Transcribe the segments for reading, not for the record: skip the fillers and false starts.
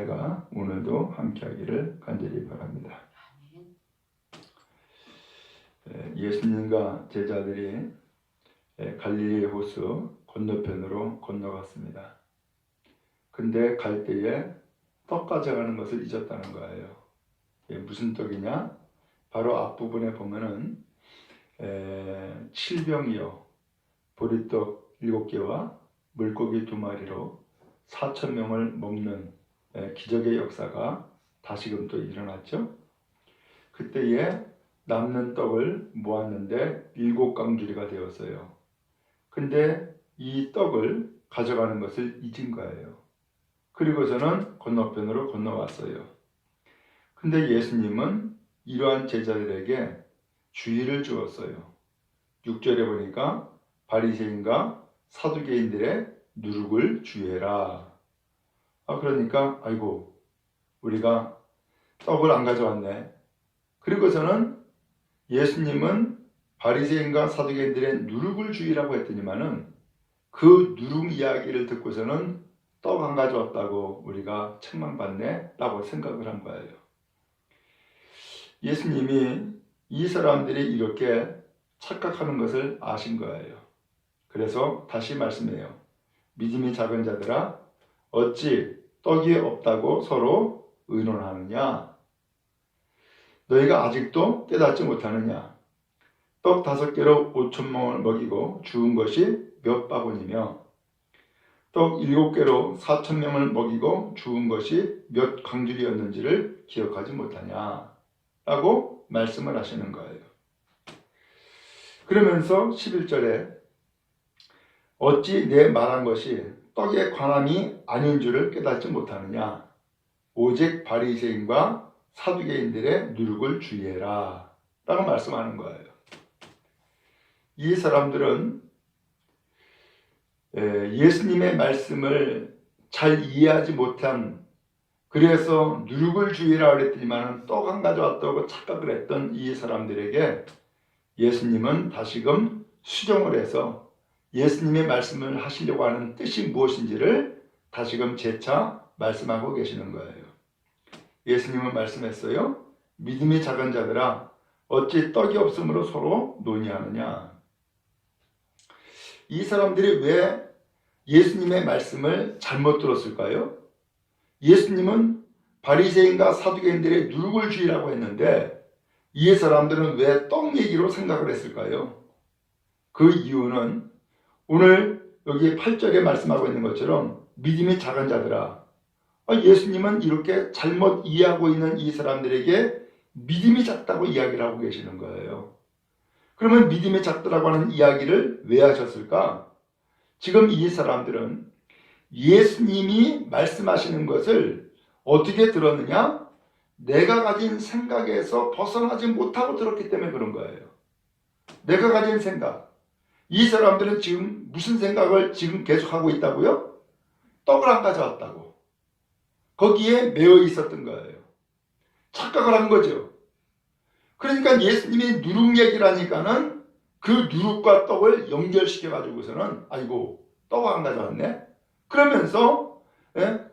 은혜가 오늘도 함께하기를 간절히 바랍니다. 예수님과 제자들이 갈릴리 호수 건너편으로 건너갔습니다. 근데 갈 때에 떡 가져가는 것을 잊었다는 거예요. 무슨 떡이냐? 바로 앞부분에 보면은 7병이요 보리떡 7개와 물고기 2마리로 4,000명을 먹는 기적의 역사가 다시금 또 일어났죠. 그때에 남는 떡을 모았는데 7강주리가 되었어요. 근데 이 떡을 가져가는 것을 잊은 거예요. 그리고서는 건너편으로 건너왔어요. 근데 예수님은 이러한 제자들에게 주의를 주었어요. 6절에 보니까 바리새인과 사두개인들의 누룩을 주의해라. 그러니까 아이고 우리가 떡을 안 가져왔네. 그리고서는 예수님은 바리새인과 사두개인들의 누룩을 주의라고 했더니만은 그 누룩 이야기를 듣고서는 떡 안 가져왔다고 우리가 책망받네 라고 생각을 한 거예요. 예수님이 이 사람들이 이렇게 착각하는 것을 아신 거예요. 그래서 다시 말씀해요. 믿음이 작은 자들아 어찌 떡이 없다고 서로 의논하느냐? 너희가 아직도 깨닫지 못하느냐? 떡 5개로 5,000명을 먹이고 죽은 것이 몇 바구니며 떡 7개로 4,000명을 먹이고 죽은 것이 몇 강줄이었는지를 기억하지 못하냐? 라고 말씀을 하시는 거예요. 그러면서 11절에 어찌 내 말한 것이 떡에 관함이 아닌 줄을 깨닫지 못하느냐? 오직 바리새인과 사두개인들의 누룩을 주의해라 라고 말씀하는 거예요. 이 사람들은 예수님의 말씀을 잘 이해하지 못한, 그래서 누룩을 주의라 그랬더니만 떡 안 가져왔다고 착각을 했던 이 사람들에게 예수님은 다시금 수정을 해서 예수님의 말씀을 하시려고 하는 뜻이 무엇인지를 다시금 재차 말씀하고 계시는 거예요. 예수님은 말씀했어요. 믿음이 작은 자들아 어찌 떡이 없으므로 서로 논의하느냐. 이 사람들이 왜 예수님의 말씀을 잘못 들었을까요? 예수님은 바리새인과 사두개인들의 누룩을 주의라고 했는데 이 사람들은 왜 떡 얘기로 생각을 했을까요? 그 이유는 오늘 여기 8절에 말씀하고 있는 것처럼 믿음이 작은 자들아, 예수님은 이렇게 잘못 이해하고 있는 이 사람들에게 믿음이 작다고 이야기를 하고 계시는 거예요. 그러면 믿음이 작다고 하는 이야기를 왜 하셨을까? 지금 이 사람들은 예수님이 말씀하시는 것을 어떻게 들었느냐? 내가 가진 생각에서 벗어나지 못하고 들었기 때문에 그런 거예요. 내가 가진 생각. 이 사람들은 지금 무슨 생각을 지금 계속하고 있다고요? 떡을 안 가져왔다고. 거기에 매여 있었던 거예요. 착각을 한 거죠. 그러니까 예수님이 누룩 얘기를 하니까는 그 누룩과 떡을 연결시켜 가지고서는 아이고 떡 안 가져왔네. 그러면서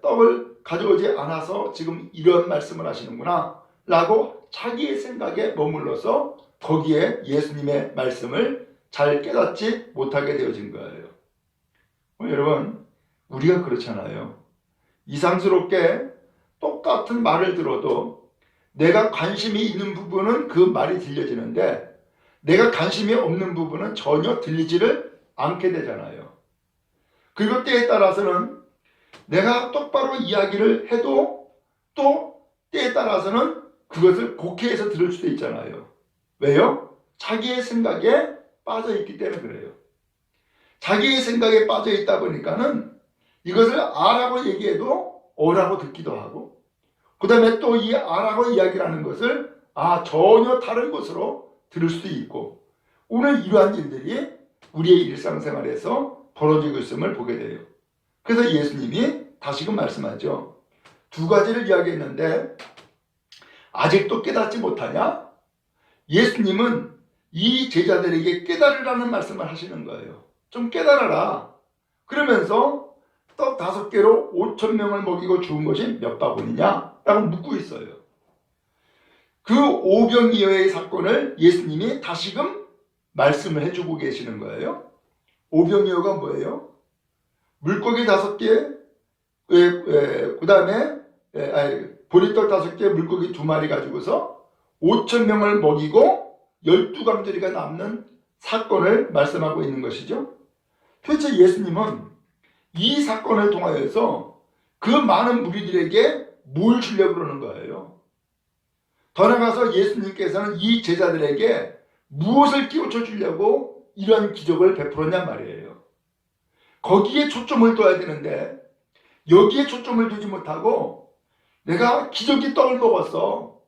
떡을 가져오지 않아서 지금 이런 말씀을 하시는구나 라고 자기의 생각에 머물러서 거기에 예수님의 말씀을 잘 깨닫지 못하게 되어진 거예요. 여러분 우리가 그렇잖아요. 이상스럽게 똑같은 말을 들어도 내가 관심이 있는 부분은 그 말이 들려지는데 내가 관심이 없는 부분은 전혀 들리지를 않게 되잖아요. 그리고 때에 따라서는 내가 똑바로 이야기를 해도 또 때에 따라서는 그것을 곡해해서 들을 수도 있잖아요. 왜요? 자기의 생각에 빠져 있기 때문에 그래요. 자기의 생각에 빠져 있다 보니까는 이것을 아라고 얘기해도 어라고 듣기도 하고, 그 다음에 또 이 아라고 이야기를 하는 것을 전혀 다른 것으로 들을 수도 있고, 오늘 이러한 일들이 우리의 일상생활에서 벌어지고 있음을 보게 돼요. 그래서 예수님이 다시금 말씀하죠. 두 가지를 이야기했는데 아직도 깨닫지 못하냐? 예수님은 이 제자들에게 깨달으라는 말씀을 하시는 거예요. 좀 깨달아라. 그러면서 떡 5개로 5,000명을 먹이고 죽은 것이 몇 바구니냐? 라고 묻고 있어요. 그 오병이어의 사건을 예수님이 다시금 말씀을 해주고 계시는 거예요. 오병이어가 뭐예요? 물고기 5개, 그 다음에 보리떡 5개, 물고기 2마리 가지고서 5,000명을 먹이고 12강조리가 남는 사건을 말씀하고 있는 것이죠. 도대체 예수님은 이 사건을 통하여서 그 많은 무리들에게 뭘 주려고 그러는 거예요? 더 나아가서 예수님께서는 이 제자들에게 무엇을 끼워쳐 주려고 이런 기적을 베풀었냔 말이에요. 거기에 초점을 둬야 되는데 여기에 초점을 두지 못하고 내가 기적의 떡을 먹었어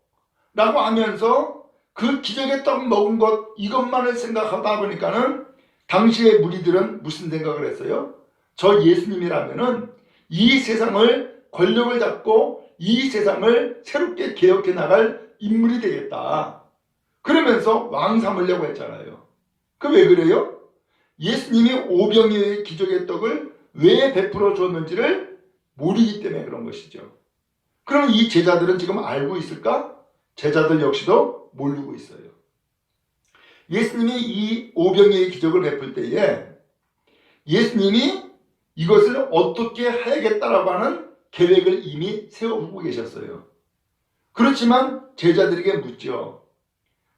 라고 하면서 그 기적의 떡 먹은 것 이것만을 생각하다 보니까는 당시의 무리들은 무슨 생각을 했어요? 저 예수님이라면은 이 세상을 권력을 잡고 이 세상을 새롭게 개혁해 나갈 인물이 되겠다. 그러면서 왕 삼으려고 했잖아요. 그 왜 그래요? 예수님이 오병이어의 기적의 떡을 왜 베풀어 줬는지를 모르기 때문에 그런 것이죠. 그럼 이 제자들은 지금 알고 있을까? 제자들 역시도 모르고 있어요. 예수님이 이 오병이어의 기적을 베풀 때에 예수님이 이것을 어떻게 해야겠다라고 하는 계획을 이미 세워두고 계셨어요. 그렇지만 제자들에게 묻죠.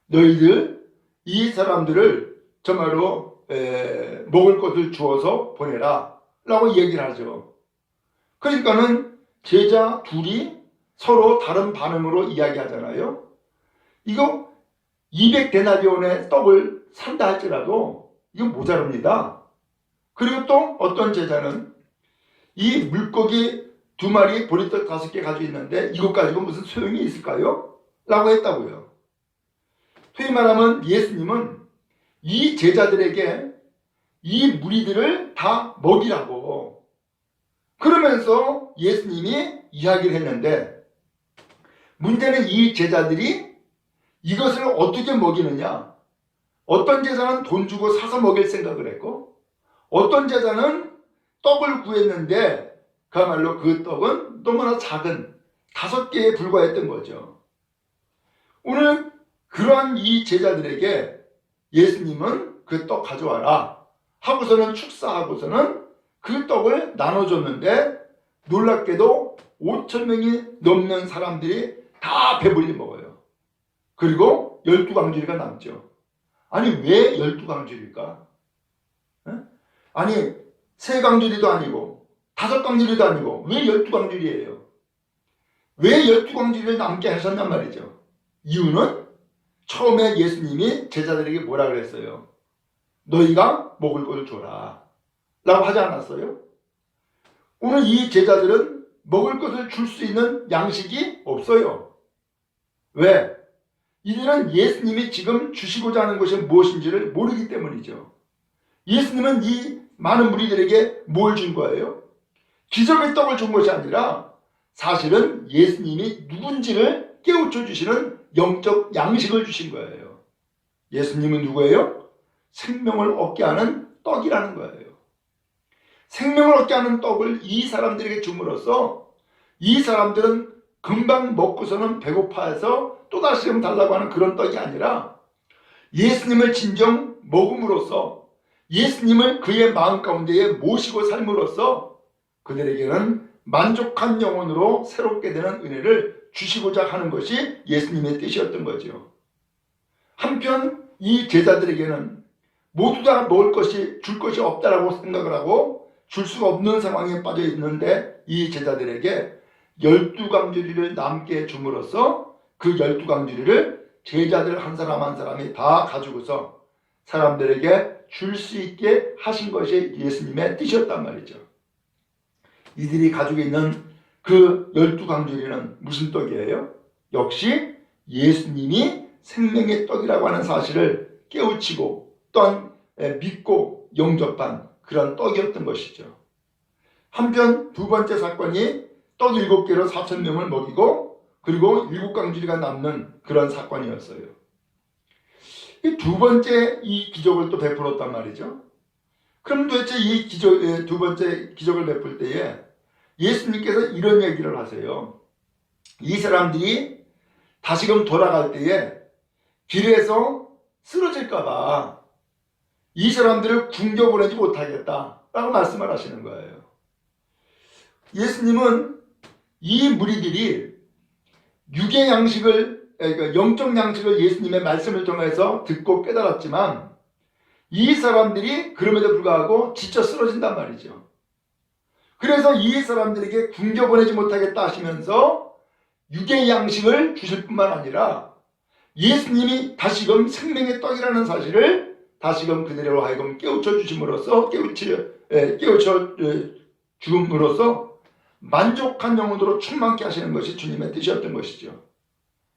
너희들 이 사람들을 정말로 먹을 것을 주어서 보내라 라고 얘기를 하죠. 그러니까는 제자 둘이 서로 다른 반응으로 이야기하잖아요. 이거 200데나리온의 떡을 산다 할지라도 이거 모자릅니다. 그리고 또 어떤 제자는 이 물고기 2마리 보리떡 5개 가지고 있는데 이것 가지고 무슨 소용이 있을까요? 라고 했다고요. 소위 말하면 예수님은 이 제자들에게 이 무리들을 다 먹이라고 그러면서 예수님이 이야기를 했는데 문제는 이 제자들이 이것을 어떻게 먹이느냐. 어떤 제자는 돈 주고 사서 먹일 생각을 했고 어떤 제자는 떡을 구했는데 그야말로 그 떡은 너무나 작은 5개에 불과했던 거죠. 오늘 그러한 이 제자들에게 예수님은 그 떡 가져와라 하고서는 축사하고서는 그 떡을 나눠줬는데 놀랍게도 5,000명이 넘는 사람들이 다 배불리 먹어요. 그리고 12강주리가 남죠. 아니 왜 12강주리일까? 아니 3강주리도 아니고 5강주리도 아니고 왜 12강주리예요? 왜 12강주리를 남게 하셨단 말이죠. 이유는 처음에 예수님이 제자들에게 뭐라 그랬어요? 너희가 먹을 것을 줘라 라고 하지 않았어요? 오늘 이 제자들은 먹을 것을 줄 수 있는 양식이 없어요. 왜? 이들은 예수님이 지금 주시고자 하는 것이 무엇인지를 모르기 때문이죠. 예수님은 이 많은 무리들에게 뭘 준 거예요? 기적의 떡을 준 것이 아니라 사실은 예수님이 누군지를 깨우쳐 주시는 영적 양식을 주신 거예요. 예수님은 누구예요? 생명을 얻게 하는 떡이라는 거예요. 생명을 얻게 하는 떡을 이 사람들에게 줌으로써 이 사람들은 금방 먹고서는 배고파해서 또다시 좀 달라고 하는 그런 떡이 아니라 예수님을 진정 먹음으로써 예수님을 그의 마음 가운데에 모시고 삶으로써 그들에게는 만족한 영혼으로 새롭게 되는 은혜를 주시고자 하는 것이 예수님의 뜻이었던 거죠. 한편 이 제자들에게는 모두 다 먹을 것이 줄 것이 없다라고 생각을 하고 줄 수가 없는 상황에 빠져 있는데 이 제자들에게 12강주리를 남게 줌으로써 그 12강주리를 제자들 한 사람 한 사람이 다 가지고서 사람들에게 줄 수 있게 하신 것이 예수님의 뜻이었단 말이죠. 이들이 가지고 있는 그 12강주리는 무슨 떡이에요? 역시 예수님이 생명의 떡이라고 하는 사실을 깨우치고 또한 믿고 영접한 그런 떡이었던 것이죠. 한편 두 번째 사건이 떡 7개로 4,000명을 먹이고 그리고 7강주리가 남는 그런 사건이었어요. 이 두 번째 이 기적을 또 베풀었단 말이죠. 그럼 도대체 이 두 번째 기적을 베풀 때에 예수님께서 이런 얘기를 하세요. 이 사람들이 다시금 돌아갈 때에 길에서 쓰러질까봐 이 사람들을 굶겨보내지 못하겠다라고 말씀을 하시는 거예요. 예수님은 이 무리들이 육의 양식을, 그러니까 영적 양식을 예수님의 말씀을 통해서 듣고 깨달았지만 이 사람들이 그럼에도 불구하고 지쳐 쓰러진단 말이죠. 그래서 이 사람들에게 굶겨보내지 못하겠다 하시면서 육의 양식을 주실 뿐만 아니라 예수님이 다시금 생명의 떡이라는 사실을 다시금 그들로 하여금 깨우쳐 주심으로써 깨우쳐 주음으로써 만족한 영혼으로 충만케 하시는 것이 주님의 뜻이었던 것이죠.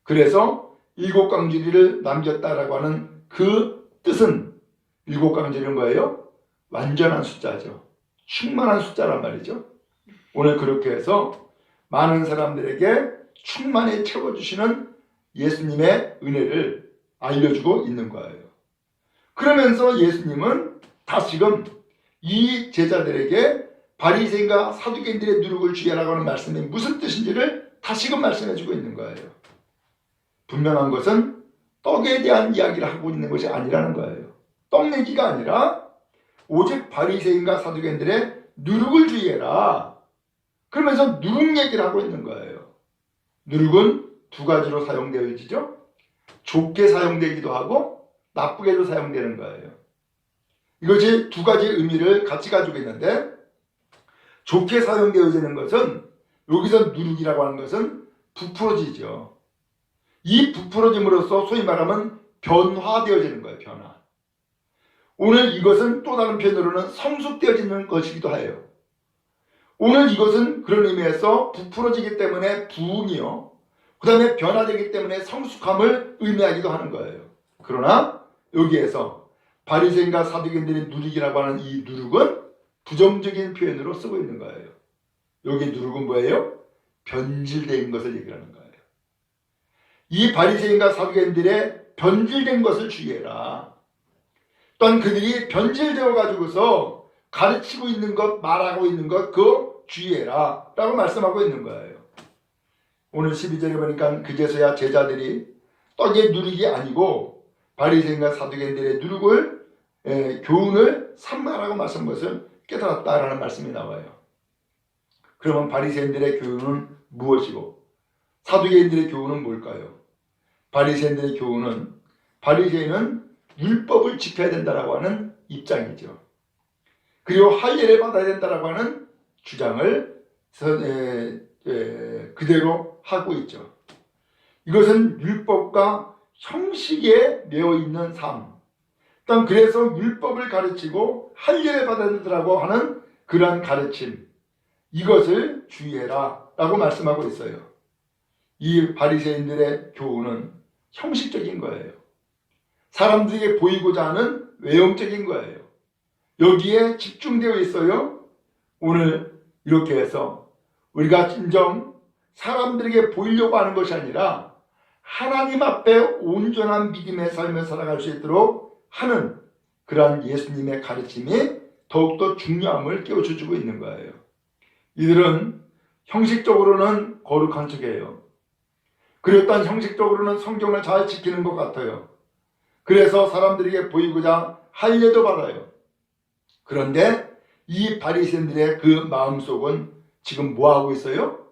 그래서 일곱 강주리를 남겼다라고 하는 그 뜻은, 일곱 강주리는 뭐예요? 완전한 숫자죠. 충만한 숫자란 말이죠. 오늘 그렇게 해서 많은 사람들에게 충만히 채워주시는 예수님의 은혜를 알려주고 있는 거예요. 그러면서 예수님은 다시금 이 제자들에게 바리새인과 사두개인들의 누룩을 주의하라고 하는 말씀이 무슨 뜻인지를 다시금 말씀해주고 있는 거예요. 분명한 것은 떡에 대한 이야기를 하고 있는 것이 아니라는 거예요. 떡 얘기가 아니라 오직 바리새인과 사두개인들의 누룩을 주의해라. 그러면서 누룩 얘기를 하고 있는 거예요. 누룩은 두 가지로 사용되어지죠. 좋게 사용되기도 하고 나쁘게도 사용되는 거예요. 이것이 두 가지 의미를 같이 가지고 있는데, 좋게 사용되어지는 것은, 여기서 누룩이라고 하는 것은 부풀어지죠. 이 부풀어짐으로써 소위 말하면 변화되어지는 거예요. 변화. 오늘 이것은 또 다른 표현으로는 성숙되어지는 것이기도 해요. 오늘 이것은 그런 의미에서 부풀어지기 때문에 부흥이요, 그 다음에 변화되기 때문에 성숙함을 의미하기도 하는 거예요. 그러나 여기에서 바리새인과 사두개인들의 누룩이라고 하는 이 누룩은 부정적인 표현으로 쓰고 있는 거예요. 여기 누룩은 뭐예요? 변질된 것을 얘기하는 거예요. 이 바리새인과 사두개인들의 변질된 것을 주의해라. 또한 그들이 변질되어 가지고서 가르치고 있는 것, 말하고 있는 것, 그거 주의해라 라고 말씀하고 있는 거예요. 오늘 12절에 보니까 그제서야 제자들이 떡의 누룩이 아니고 바리새인과 사두개인들의 누룩을 교훈을 삼가라고 말씀한 것을 깨달았다라는 말씀이 나와요. 그러면 바리새인들의 교훈은 무엇이고 사두개인들의 교훈은 뭘까요? 바리새인들의 교훈은, 바리새인은 율법을 지켜야 된다라고 하는 입장이죠. 그리고 할례를 받아야 된다라고 하는 주장을 그대로 하고 있죠. 이것은 율법과 형식에 매여 있는 삶, 또한 그래서 율법을 가르치고 할례를 받아야 된다라고 하는 그러한 가르침, 이것을 주의해라 라고 말씀하고 있어요. 이 바리새인들의 교훈은 형식적인 거예요. 사람들에게 보이고자 하는 외형적인 거예요. 여기에 집중되어 있어요. 오늘 이렇게 해서 우리가 진정 사람들에게 보이려고 하는 것이 아니라 하나님 앞에 온전한 믿음의 삶을 살아갈 수 있도록 하는 그러한 예수님의 가르침이 더욱더 중요함을 깨우쳐주고 있는 거예요. 이들은 형식적으로는 거룩한 척이에요. 그리고 또한 형식적으로는 성경을 잘 지키는 것 같아요. 그래서 사람들에게 보이고자 할례도 받아요. 그런데 이 바리새인들의 그 마음속은 지금 뭐하고 있어요?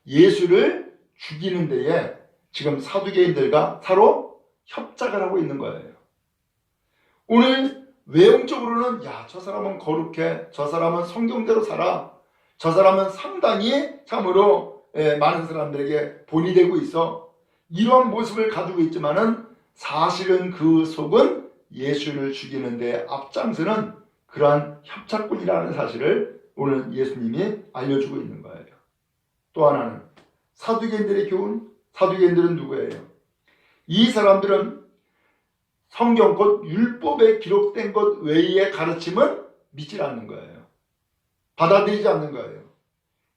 예수를 죽이는 데에 지금 사두개인들과 서로 협작을 하고 있는 거예요. 오늘 외형적으로는 저 사람은 거룩해, 저 사람은 성경대로 살아, 저 사람은 상당히 참으로 많은 사람들에게 본이 되고 있어, 이러한 모습을 가지고 있지만은 사실은 그 속은 예수를 죽이는 데 앞장서는 그러한 협착꾼이라는 사실을 오늘 예수님이 알려주고 있는 거예요. 또 하나는 사두개인들의 교훈. 사두개인들은 누구예요? 이 사람들은 성경 곧 율법에 기록된 것 외의 가르침은 믿지 않는 거예요. 받아들이지 않는 거예요.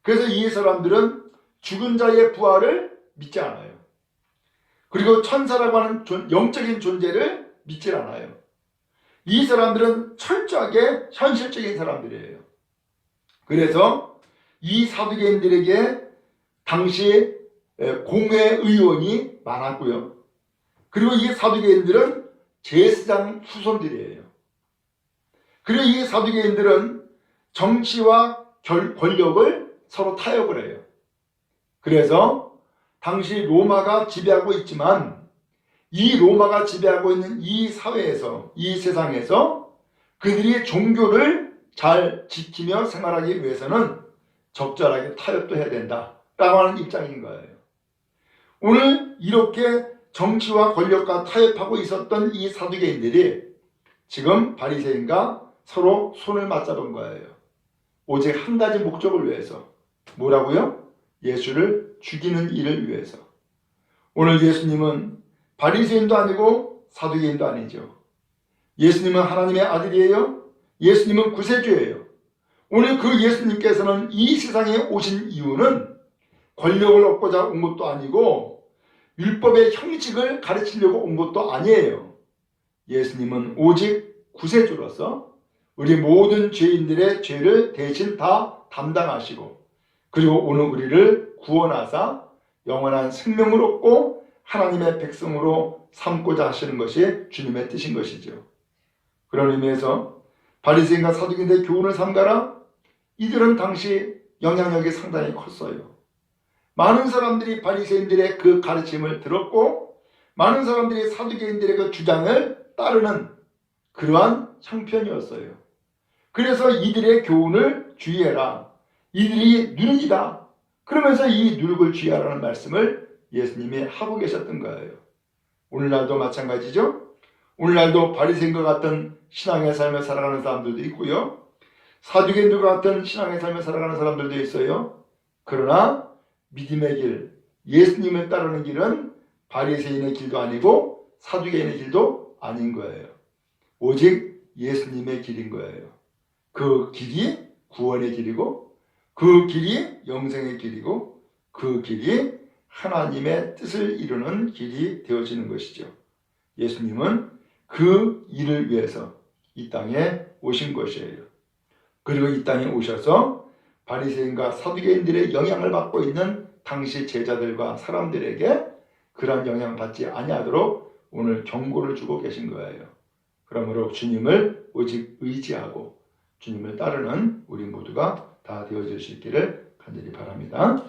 그래서 이 사람들은 죽은 자의 부활을 믿지 않아요. 그리고 천사라고 하는 영적인 존재를 믿지 않아요. 이 사람들은 철저하게 현실적인 사람들이에요. 그래서 이 사두개인들에게 당시 공회의원이 많았고요. 그리고 이 사두개인들은 제사장 후손들이에요. 그리고 이 사두개인들은 정치와 권력을 서로 타협을 해요. 그래서 당시 로마가 지배하고 있지만 이 로마가 지배하고 있는 이 사회에서, 이 세상에서 그들이 종교를 잘 지키며 생활하기 위해서는 적절하게 타협도 해야 된다라고 하는 입장인 거예요. 오늘 이렇게 정치와 권력과 타협하고 있었던 이 사두개인들이 지금 바리새인과 서로 손을 맞잡은 거예요. 오직 한 가지 목적을 위해서. 뭐라고요? 예수를 죽이는 일을 위해서. 오늘 예수님은 바리새인도 아니고 사두개인도 아니죠. 예수님은 하나님의 아들이에요. 예수님은 구세주예요. 오늘 그 예수님께서는 이 세상에 오신 이유는 권력을 얻고자 온 것도 아니고 율법의 형식을 가르치려고 온 것도 아니에요. 예수님은 오직 구세주로서 우리 모든 죄인들의 죄를 대신 다 담당하시고 그리고 오늘 우리를 구원하사 영원한 생명을 얻고 하나님의 백성으로 삼고자 하시는 것이 주님의 뜻인 것이죠. 그런 의미에서 바리새인과 사두개인들의 교훈을 삼가라. 이들은 당시 영향력이 상당히 컸어요. 많은 사람들이 바리새인들의 그 가르침을 들었고 많은 사람들이 사두개인들의 그 주장을 따르는 그러한 형편이었어요. 그래서 이들의 교훈을 주의해라. 이들이 누룩이다. 그러면서 이 누룩을 주의하라는 말씀을 예수님이 하고 계셨던 거예요. 오늘날도 마찬가지죠. 오늘날도 바리새인과 같은 신앙의 삶을 살아가는 사람들도 있고요. 사두개인들과 같은 신앙의 삶을 살아가는 사람들도 있어요. 그러나 믿음의 길, 예수님을 따르는 길은 바리새인의 길도 아니고 사두개인의 길도 아닌 거예요. 오직 예수님의 길인 거예요. 그 길이 구원의 길이고 그 길이 영생의 길이고 그 길이 하나님의 뜻을 이루는 길이 되어지는 것이죠. 예수님은 그 일을 위해서 이 땅에 오신 것이에요. 그리고 이 땅에 오셔서 바리새인과 사두개인들의 영향을 받고 있는 당시 제자들과 사람들에게 그러한 영향을 받지 아니하도록 오늘 경고를 주고 계신 거예요. 그러므로 주님을 오직 의지하고 주님을 따르는 우리 모두가 다 되어질 수 있기를 간절히 바랍니다.